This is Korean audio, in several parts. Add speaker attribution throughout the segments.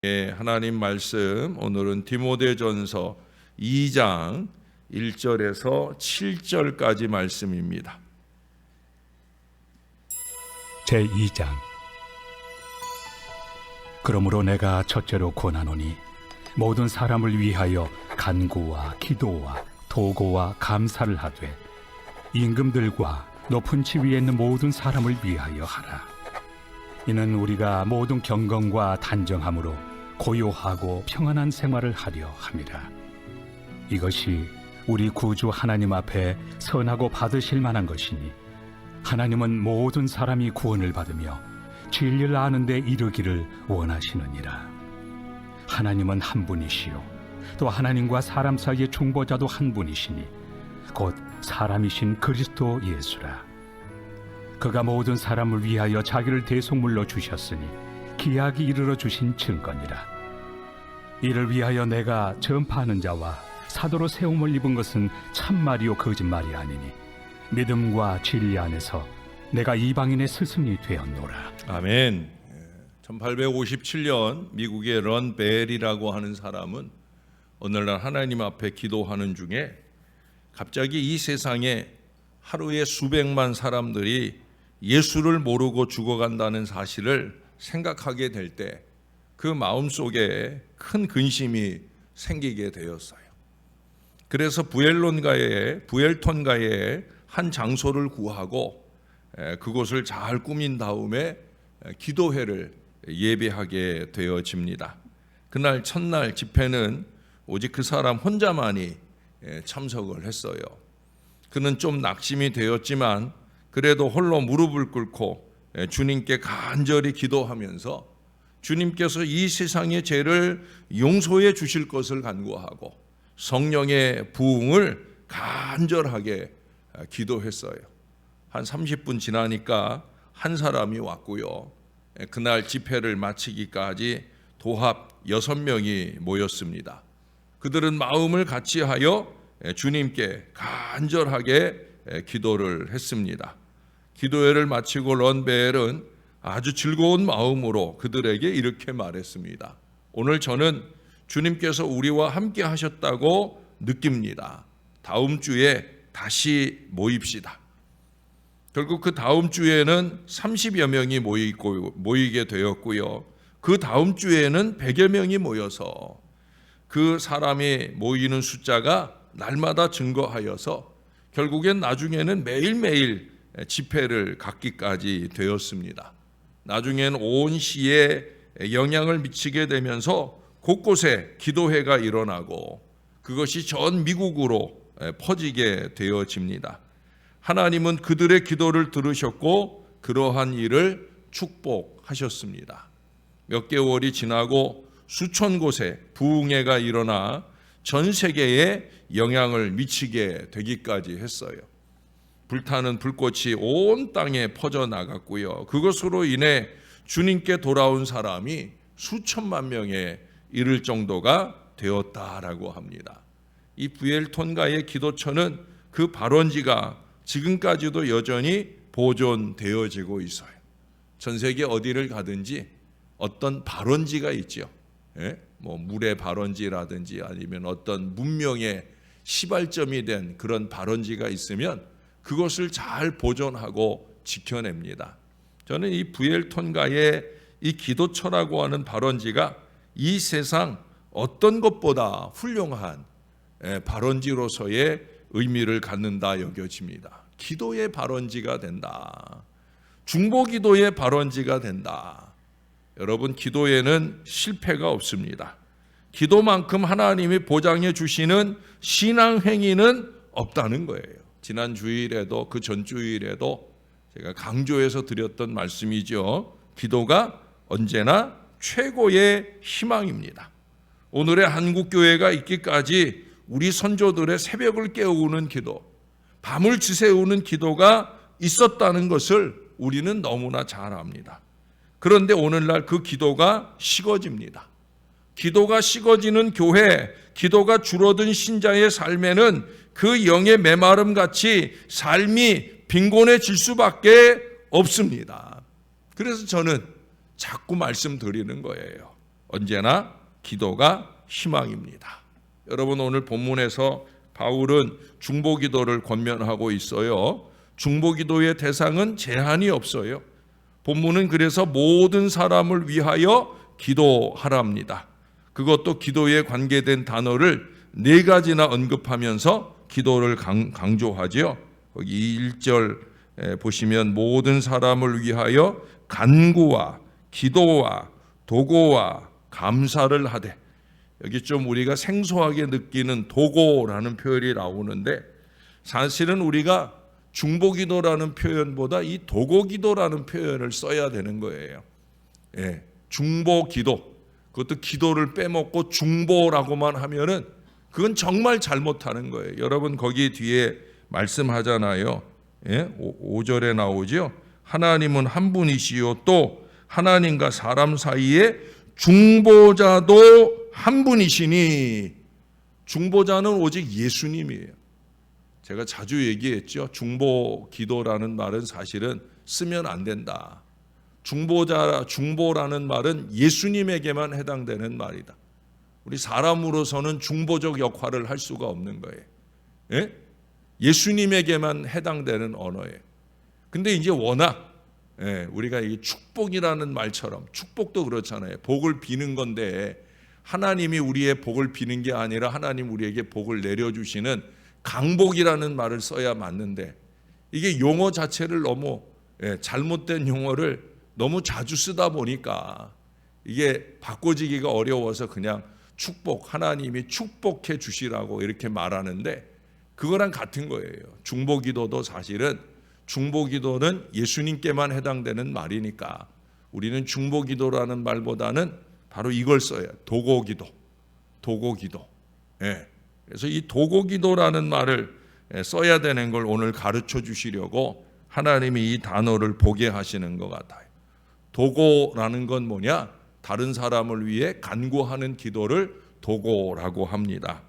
Speaker 1: 하나님 말씀, 오늘은 디모데전서 2장 1절에서 7절까지 말씀입니다.
Speaker 2: 제2장. 그러므로 내가 첫째로 권하노니 모든 사람을 위하여 간구와 기도와 도고와 감사를 하되 임금들과 높은 지위에 있는 모든 사람을 위하여 하라. 이는 우리가 모든 경건과 단정함으로 고요하고 평안한 생활을 하려 함이라. 이것이 우리 구주 하나님 앞에 선하고 받으실 만한 것이니, 하나님은 모든 사람이 구원을 받으며 진리를 아는 데 이르기를 원하시느니라. 하나님은 한 분이시요 또 하나님과 사람 사이의 중보자도 한 분이시니 곧 사람이신 그리스도 예수라. 그가 모든 사람을 위하여 자기를 대속물로 주셨으니 기약이 이르러 주신 증거니라. 이를 위하여 내가 전파하는 자와 사도로 세움을 입은 것은 참말이요 거짓말이 아니니, 믿음과 진리 안에서 내가 이방인의 스승이 되었노라.
Speaker 1: 아멘. 1857년 미국의 런 벨이라고 하는 사람은 오늘날 하나님 앞에 기도하는 중에 갑자기 이 세상에 하루에 수백만 사람들이 예수를 모르고 죽어간다는 사실을 생각하게 될 때 그 마음속에 큰 근심이 생기게 되었어요. 그래서 부엘톤가에 한 장소를 구하고 그곳을 잘 꾸민 다음에 기도회를 예배하게 되어집니다. 그날 첫날 집회는 오직 그 사람 혼자만이 참석을 했어요. 그는 좀 낙심이 되었지만 그래도 홀로 무릎을 꿇고 주님께 간절히 기도하면서 주님께서 이 세상의 죄를 용서해 주실 것을 간구하고 성령의 부흥을 간절하게 기도했어요. 한 30분 지나니까 한 사람이 왔고요. 그날 집회를 마치기까지 도합 6명이 모였습니다. 그들은 마음을 같이하여 주님께 간절하게 기도를 했습니다. 기도회를 마치고 런벨은 아주 즐거운 마음으로 그들에게 이렇게 말했습니다. 오늘 저는 주님께서 우리와 함께 하셨다고 느낍니다. 다음 주에 다시 모입시다. 결국 그 다음 주에는 30여 명이 모이게 되었고요. 그 다음 주에는 100여 명이 모여서 그 사람이 모이는 숫자가 날마다 증거하여서 결국엔 나중에는 매일매일 집회를 갖기까지 되었습니다. 나중엔 온 시에 영향을 미치게 되면서 곳곳에 기도회가 일어나고 그것이 전 미국으로 퍼지게 되어집니다. 하나님은 그들의 기도를 들으셨고 그러한 일을 축복하셨습니다. 몇 개월이 지나고 수천 곳에 부흥회가 일어나 전 세계에 영향을 미치게 되기까지 했어요. 불타는 불꽃이 온 땅에 퍼져나갔고요. 그것으로 인해 주님께 돌아온 사람이 수천만 명에 이를 정도가 되었다라고 합니다. 이 부엘톤가의 기도처는 그 발원지가 지금까지도 여전히 보존되어지고 있어요. 전 세계 어디를 가든지 어떤 발원지가 있죠. 뭐 물의 발원지라든지 아니면 어떤 문명의 시발점이 된 그런 발원지가 있으면 그것을 잘 보존하고 지켜냅니다. 저는 이 부엘톤가의 이 기도처라고 하는 발원지가 이 세상 어떤 것보다 훌륭한 발원지로서의 의미를 갖는다 여겨집니다. 기도의 발원지가 된다. 중보기도의 발원지가 된다. 여러분, 기도에는 실패가 없습니다. 기도만큼 하나님이 보장해 주시는 신앙 행위는 없다는 거예요. 지난 주일에도 그 전 주일에도 제가 강조해서 드렸던 말씀이죠. 기도가 언제나 최고의 희망입니다. 오늘의 한국교회가 있기까지 우리 선조들의 새벽을 깨우는 기도, 밤을 지새우는 기도가 있었다는 것을 우리는 너무나 잘 압니다. 그런데 오늘날 그 기도가 식어집니다. 기도가 식어지는 교회, 기도가 줄어든 신자의 삶에는 그 영의 메마름 같이 삶이 빈곤해질 수밖에 없습니다. 그래서 저는 자꾸 말씀드리는 거예요. 언제나 기도가 희망입니다. 여러분, 오늘 본문에서 바울은 중보기도를 권면하고 있어요. 중보기도의 대상은 제한이 없어요. 본문은 그래서 모든 사람을 위하여 기도하랍니다. 그것도 기도에 관계된 단어를 4가지나 언급하면서 기도를 강조하죠. 거기 1절 보시면 모든 사람을 위하여 간구와 기도와 도고와 감사를 하되, 여기 좀 우리가 생소하게 느끼는 도고라는 표현이 나오는데, 사실은 우리가 중보기도라는 표현보다 이 도고기도라는 표현을 써야 되는 거예요. 예, 중보기도, 그것도 기도를 빼먹고 중보라고만 하면은 그건 정말 잘못하는 거예요. 여러분, 거기 뒤에 말씀하잖아요. 예, 5절에 나오죠. 하나님은 한 분이시요 또 하나님과 사람 사이에 중보자도 한 분이시니, 중보자는 오직 예수님이에요. 제가 자주 얘기했죠. 중보기도라는 말은 사실은 쓰면 안 된다. 중보라는 말은 예수님에게만 해당되는 말이다. 우리 사람으로서는 중보적 역할을 할 수가 없는 거예요. 예? 예수님에게만 해당되는 언어예요. 근데 이제 워낙 우리가 이 축복이라는 말처럼, 축복도 그렇잖아요. 복을 비는 건데 하나님이 우리의 복을 비는 게 아니라 하나님 우리에게 복을 내려주시는 강복이라는 말을 써야 맞는데, 이게 용어 자체를 너무 잘못된 용어를 너무 자주 쓰다 보니까 이게 바꿔지기가 어려워서 그냥 축복, 하나님이 축복해 주시라고 이렇게 말하는데 그거랑 같은 거예요. 중보기도도 사실은, 중보기도는 예수님께만 해당되는 말이니까 우리는 중보기도라는 말보다는 바로 이걸 써야, 도고기도. 예. 그래서 이 도고기도라는 말을 써야 되는 걸 오늘 가르쳐 주시려고 하나님이 이 단어를 보게 하시는 것 같아요. 도고라는 건 뭐냐? 다른 사람을 위해 간구하는 기도를 도고라고 합니다.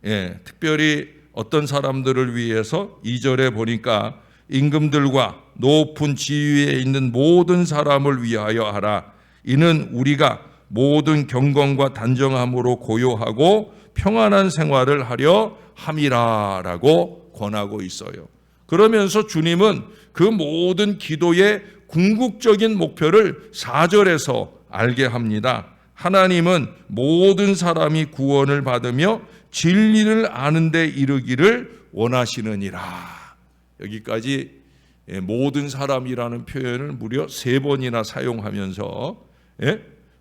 Speaker 1: 예, 특별히 어떤 사람들을 위해서 2절에 보니까 임금들과 높은 지위에 있는 모든 사람을 위하여 하라. 이는 우리가 모든 경건과 단정함으로 고요하고 평안한 생활을 하려 함이라라고 권하고 있어요. 그러면서 주님은 그 모든 기도의 궁극적인 목표를 4절에서 알게 합니다. 하나님은 모든 사람이 구원을 받으며 진리를 아는 데 이르기를 원하시느니라. 여기까지 모든 사람이라는 표현을 무려 3번이나 사용하면서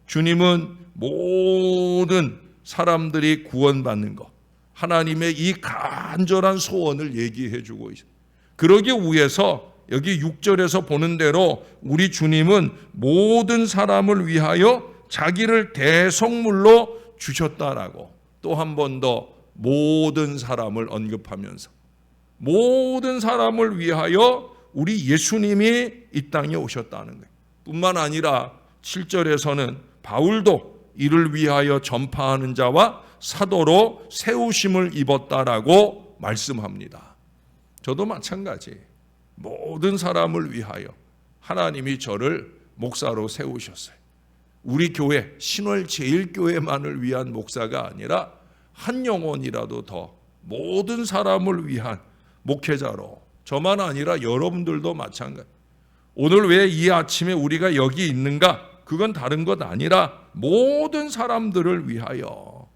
Speaker 1: 주님은 모든 사람들이 구원받는 것, 하나님의 이 간절한 소원을 얘기해 주고 있어요. 그러기 위해서 여기 6절에서 보는 대로 우리 주님은 모든 사람을 위하여 자기를 대속물로 주셨다라고 또 한 번 더 모든 사람을 언급하면서 모든 사람을 위하여 우리 예수님이 이 땅에 오셨다는 거예요. 뿐만 아니라 7절에서는 바울도 이를 위하여 전파하는 자와 사도로 세우심을 입었다라고 말씀합니다. 저도 마찬가지. 모든 사람을 위하여 하나님이 저를 목사로 세우셨어요. 우리 교회, 신월제일교회만을 위한 목사가 아니라 한 영혼이라도 더 모든 사람을 위한 목회자로, 저만 아니라 여러분들도 마찬가지. 오늘 왜 이 아침에 우리가 여기 있는가? 그건 다른 것 아니라 모든 사람들을 위하여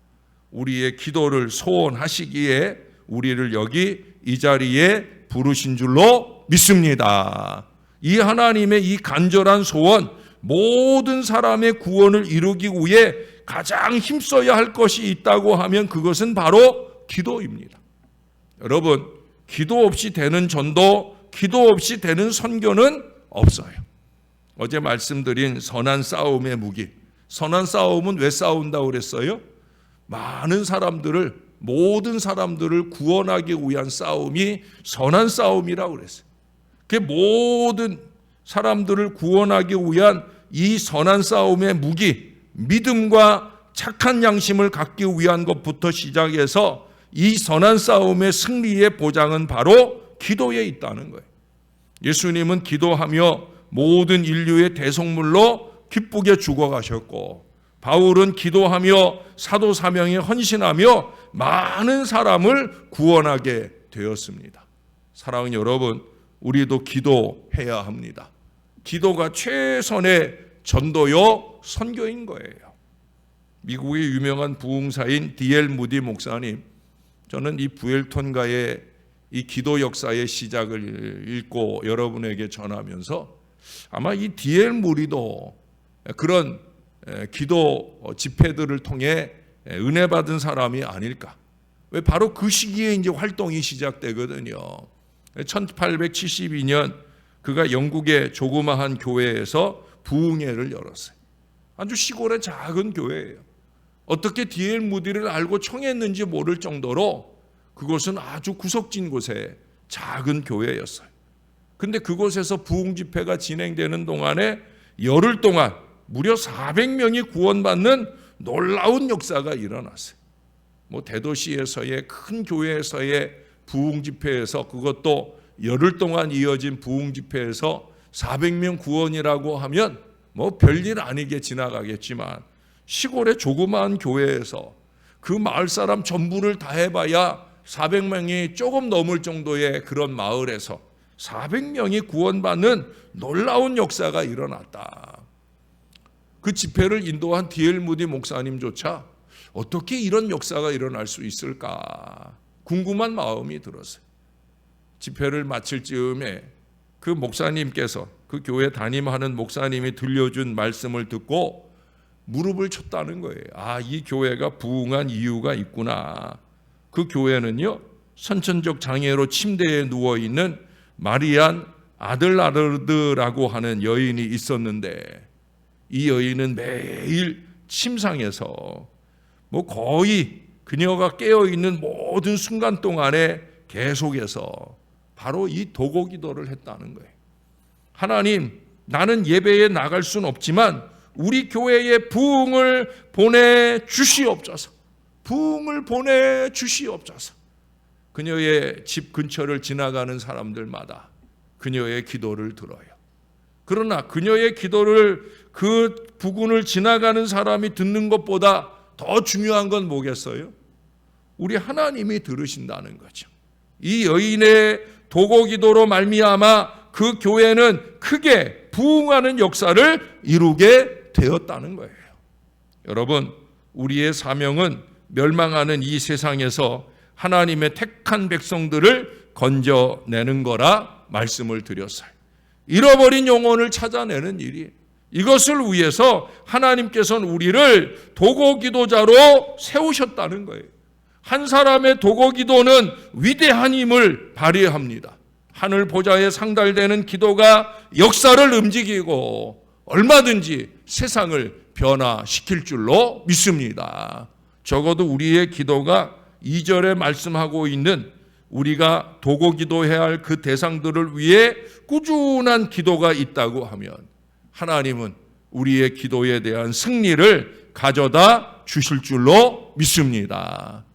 Speaker 1: 우리의 기도를 소원하시기에 우리를 여기 이 자리에 부르신 줄로 믿습니다. 이 하나님의 이 간절한 소원, 모든 사람의 구원을 이루기 위해 가장 힘써야 할 것이 있다고 하면 그것은 바로 기도입니다. 여러분, 기도 없이 되는 전도, 기도 없이 되는 선교는 없어요. 어제 말씀드린 선한 싸움의 무기, 선한 싸움은 왜 싸운다고 그랬어요? 많은 사람들을, 모든 사람들을 구원하기 위한 싸움이 선한 싸움이라고 그랬어요. 그 모든 사람들을 구원하기 위한 이 선한 싸움의 무기, 믿음과 착한 양심을 갖기 위한 것부터 시작해서 이 선한 싸움의 승리의 보장은 바로 기도에 있다는 거예요. 예수님은 기도하며 모든 인류의 대속물로 기쁘게 죽어가셨고 바울은 기도하며 사도 사명에 헌신하며 많은 사람을 구원하게 되었습니다. 사랑하는 여러분, 우리도 기도해야 합니다. 기도가 최선의 전도요 선교인 거예요. 미국의 유명한 부흥사인 D.L. 무디 목사님, 저는 이 부엘톤가의 이 기도 역사의 시작을 읽고 여러분에게 전하면서 아마 이 D.L. 무디도 그런 기도 집회들을 통해 은혜 받은 사람이 아닐까. 왜 바로 그 시기에 이제 활동이 시작되거든요. 1872년 그가 영국의 조그마한 교회에서 부흥회를 열었어요. 아주 시골의 작은 교회예요. 어떻게 D.L. 무디를 알고 청했는지 모를 정도로 그곳은 아주 구석진 곳에 작은 교회였어요. 근데 그곳에서 부흥 집회가 진행되는 동안에 열흘 동안 무려 400명이 구원받는 놀라운 역사가 일어났어요. 대도시에서의 큰 교회에서의 부흥 집회에서, 그것도 열흘 동안 이어진 부흥 집회에서 400명 구원이라고 하면 별일 아니게 지나가겠지만, 시골의 조그마한 교회에서 그 마을 사람 전부를 다 해봐야 400명이 조금 넘을 정도의 그런 마을에서 400명이 구원받는 놀라운 역사가 일어났다. 그 집회를 인도한 D.L. 무디 목사님조차 어떻게 이런 역사가 일어날 수 있을까 궁금한 마음이 들었어요. 집회를 마칠 즈음에 그 목사님께서, 그 교회 담임하는 목사님이 들려준 말씀을 듣고 무릎을 쳤다는 거예요. 이 교회가 부흥한 이유가 있구나. 그 교회는요, 선천적 장애로 침대에 누워있는 마리안 아들라르드라고 하는 여인이 있었는데, 이 여인은 매일 침상에서 거의 그녀가 깨어있는 모든 순간 동안에 계속해서 바로 이 도고 기도를 했다는 거예요. 하나님, 나는 예배에 나갈 수는 없지만 우리 교회에 부흥을 보내주시옵소서. 부흥을 보내주시옵소서. 그녀의 집 근처를 지나가는 사람들마다 그녀의 기도를 들어요. 그러나 그녀의 기도를, 그 부근을 지나가는 사람이 듣는 것보다 더 중요한 건 뭐겠어요? 우리 하나님이 들으신다는 거죠. 이 여인의 도고 기도로 말미암아 그 교회는 크게 부흥하는 역사를 이루게 되었다는 거예요. 여러분, 우리의 사명은 멸망하는 이 세상에서 하나님의 택한 백성들을 건져내는 거라 말씀을 드렸어요. 잃어버린 영혼을 찾아내는 일이, 이것을 위해서 하나님께서는 우리를 도고 기도자로 세우셨다는 거예요. 한 사람의 도고 기도는 위대한 힘을 발휘합니다. 하늘 보좌에 상달되는 기도가 역사를 움직이고 얼마든지 세상을 변화시킬 줄로 믿습니다. 적어도 우리의 기도가 2절에 말씀하고 있는 우리가 도고 기도해야 할 그 대상들을 위해 꾸준한 기도가 있다고 하면 하나님은 우리의 기도에 대한 승리를 가져다 주실 줄로 믿습니다.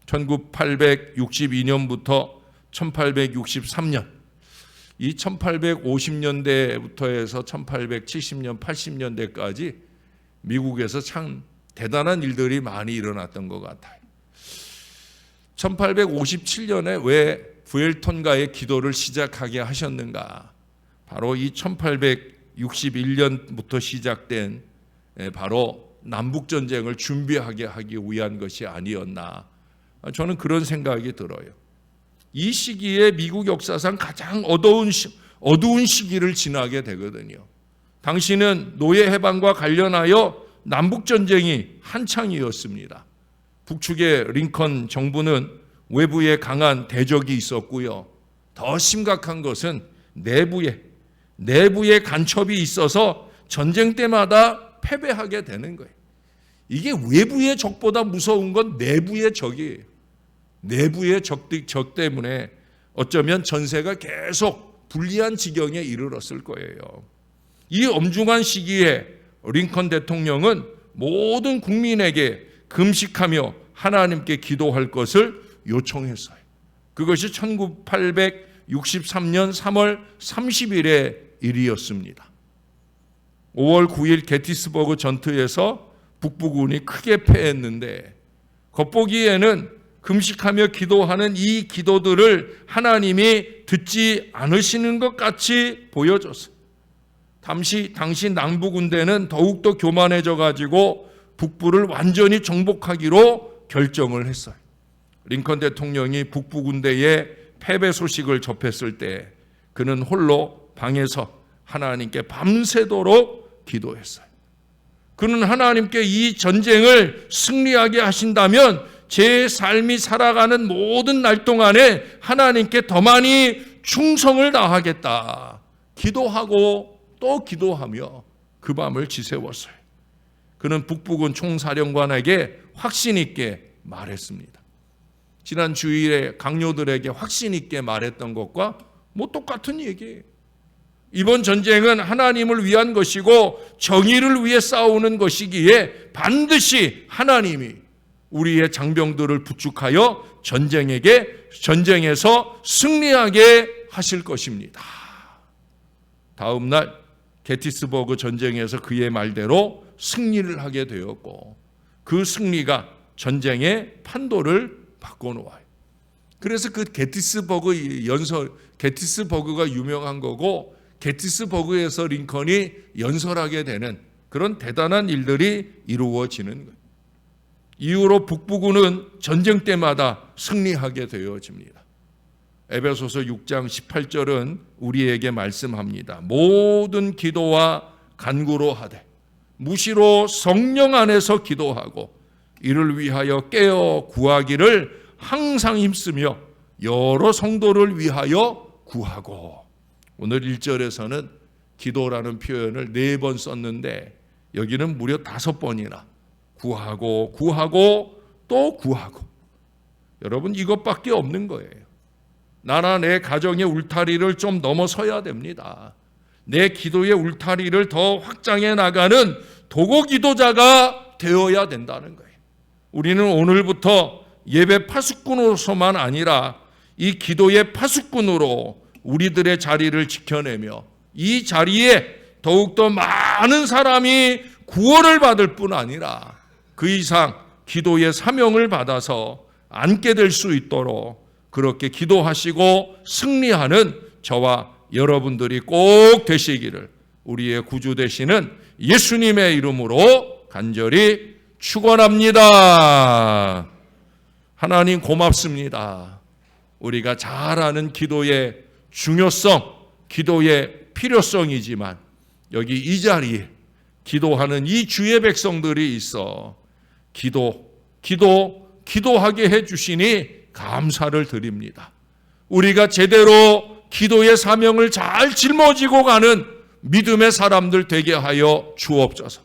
Speaker 1: 1862년부터 1863년, 이 1850년대부터 해서 1870년, 80년대까지 미국에서 참 대단한 일들이 많이 일어났던 것 같아요. 1857년에 왜 부엘톤가의 기도를 시작하게 하셨는가? 바로 이 1861년부터 시작된 바로 남북전쟁을 준비하게 하기 위한 것이 아니었나? 저는 그런 생각이 들어요. 이 시기에 미국 역사상 가장 어두운 시기를 지나게 되거든요. 당시는 노예 해방과 관련하여 남북전쟁이 한창이었습니다. 북측의 링컨 정부는 외부에 강한 대적이 있었고요. 더 심각한 것은 내부에 간첩이 있어서 전쟁 때마다 패배하게 되는 거예요. 이게 외부의 적보다 무서운 건 내부의 적이에요. 내부의 적 때문에 어쩌면 전세가 계속 불리한 지경에 이르렀을 거예요. 이 엄중한 시기에 링컨 대통령은 모든 국민에게 금식하며 하나님께 기도할 것을 요청했어요. 그것이 1863년 3월 30일의 일이었습니다. 5월 9일 게티스버그 전투에서 북부군이 크게 패했는데 겉보기에는 금식하며 기도하는 이 기도들을 하나님이 듣지 않으시는 것 같이 보여졌어요. 당시 남부군대는 더욱더 교만해져 가지고 북부를 완전히 정복하기로 결정을 했어요. 링컨 대통령이 북부군대의 패배 소식을 접했을 때 그는 홀로 방에서 하나님께 밤새도록 기도했어요. 그는 하나님께 이 전쟁을 승리하게 하신다면 제 삶이 살아가는 모든 날 동안에 하나님께 더 많이 충성을 다하겠다. 기도하고 또 기도하며 그 밤을 지새웠어요. 그는 북부군 총사령관에게 확신 있게 말했습니다. 지난 주일에 강요들에게 확신 있게 말했던 것과 똑같은 얘기예요. 이번 전쟁은 하나님을 위한 것이고 정의를 위해 싸우는 것이기에 반드시 하나님이 우리의 장병들을 부축하여 전쟁에서 승리하게 하실 것입니다. 다음 날 게티스버그 전쟁에서 그의 말대로 승리를 하게 되었고 그 승리가 전쟁의 판도를 바꿔놓아요. 그래서 그 게티스버그가 유명한 거고 게티스버그에서 링컨이 연설하게 되는 그런 대단한 일들이 이루어지는 거예요. 이후로 북부군은 전쟁 때마다 승리하게 되어집니다. 에베소서 6장 18절은 우리에게 말씀합니다. 모든 기도와 간구로 하되 무시로 성령 안에서 기도하고 이를 위하여 깨어 구하기를 항상 힘쓰며 여러 성도를 위하여 구하고. 오늘 1절에서는 기도라는 표현을 4번 썼는데 여기는 무려 5번이나 구하고 또 구하고. 여러분 이것밖에 없는 거예요. 나나 내 가정의 울타리를 좀 넘어서야 됩니다. 내 기도의 울타리를 더 확장해 나가는 도구 기도자가 되어야 된다는 거예요. 우리는 오늘부터 예배 파수꾼으로서만 아니라 이 기도의 파수꾼으로 우리들의 자리를 지켜내며 이 자리에 더욱더 많은 사람이 구원을 받을 뿐 아니라 그 이상 기도의 사명을 받아서 앉게 될 수 있도록 그렇게 기도하시고 승리하는 저와 여러분들이 꼭 되시기를 우리의 구주 되시는 예수님의 이름으로 간절히 축원합니다. 하나님 고맙습니다. 우리가 잘 아는 기도의 중요성, 기도의 필요성이지만 여기 이 자리에 기도하는 이 주의 백성들이 있어 기도하게 해주시니 감사를 드립니다. 우리가 제대로 기도의 사명을 잘 짊어지고 가는 믿음의 사람들 되게 하여 주옵소서.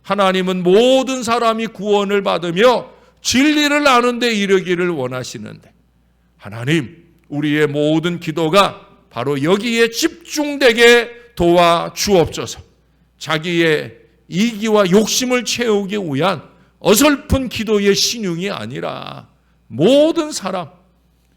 Speaker 1: 하나님은 모든 사람이 구원을 받으며 진리를 아는 데 이르기를 원하시는데 하나님, 우리의 모든 기도가 바로 여기에 집중되게 도와 주옵소서. 자기의 이기와 욕심을 채우기 위한 어설픈 기도의 신용이 아니라 모든 사람,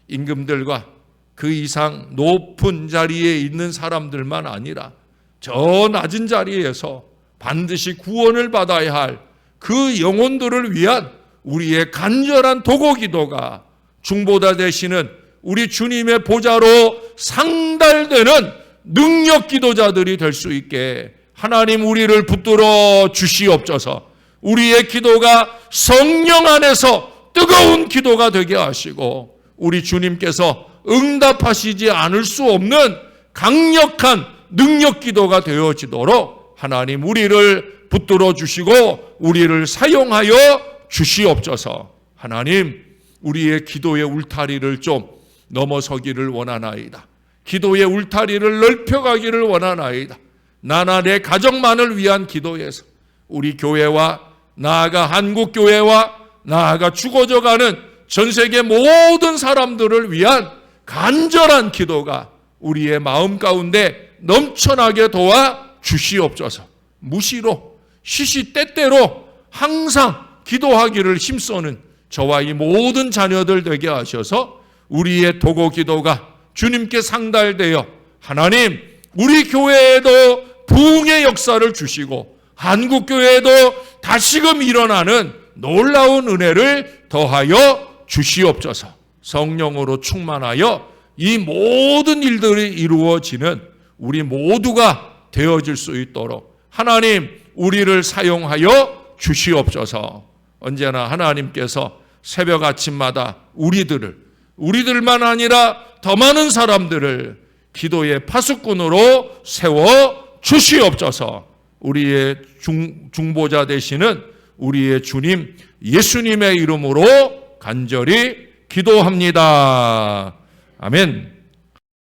Speaker 1: 임금들과 그 이상 높은 자리에 있는 사람들만 아니라 저 낮은 자리에서 반드시 구원을 받아야 할 그 영혼들을 위한 우리의 간절한 도고 기도가 중보자 되시는 우리 주님의 보좌로 상달되는 능력 기도자들이 될 수 있게 하나님 우리를 붙들어 주시옵소서. 우리의 기도가 성령 안에서 뜨거운 기도가 되게 하시고 우리 주님께서 응답하시지 않을 수 없는 강력한 능력 기도가 되어지도록 하나님 우리를 붙들어 주시고 우리를 사용하여 주시옵소서. 하나님 우리의 기도의 울타리를 좀 넘어서기를 원하나이다. 기도의 울타리를 넓혀가기를 원하나이다. 나나 내 가정만을 위한 기도에서 우리 교회와 나아가 한국교회와 나아가 죽어져가는 전세계 모든 사람들을 위한 간절한 기도가 우리의 마음 가운데 넘쳐나게 도와 주시옵소서. 무시로 시시때때로 항상 기도하기를 힘쓰는 저와 이 모든 자녀들 되게 하셔서 우리의 도고 기도가 주님께 상달되어 하나님 우리 교회에도 부흥의 역사를 주시고 한국교회도 다시금 일어나는 놀라운 은혜를 더하여 주시옵소서. 성령으로 충만하여 이 모든 일들이 이루어지는 우리 모두가 되어질 수 있도록 하나님 우리를 사용하여 주시옵소서. 언제나 하나님께서 새벽 아침마다 우리들만 아니라 더 많은 사람들을 기도의 파수꾼으로 세워 주시옵소서. 우리의 중보자 되시는 우리의 주님 예수님의 이름으로 간절히 기도합니다. 아멘.